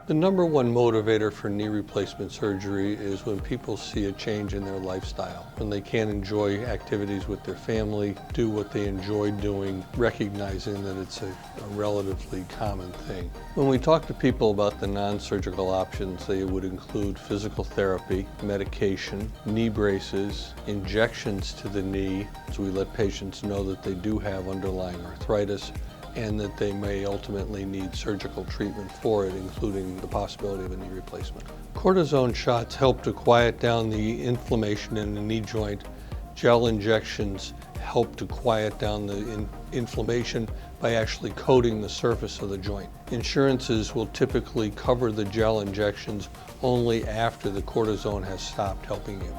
The number one motivator for knee replacement surgery is when people see a change in their lifestyle, when they can't enjoy activities with their family, do what they enjoy doing, recognizing that it's a relatively common thing. When we talk to people about the non-surgical options, they would include physical therapy, medication, knee braces, injections to the knee, so we let patients know that they do have underlying arthritis, and that they may ultimately need surgical treatment for it, including the possibility of a knee replacement. Cortisone shots help to quiet down the inflammation in the knee joint. Gel injections help to quiet down the inflammation by actually coating the surface of the joint. Insurances will typically cover the gel injections only after the cortisone has stopped helping you.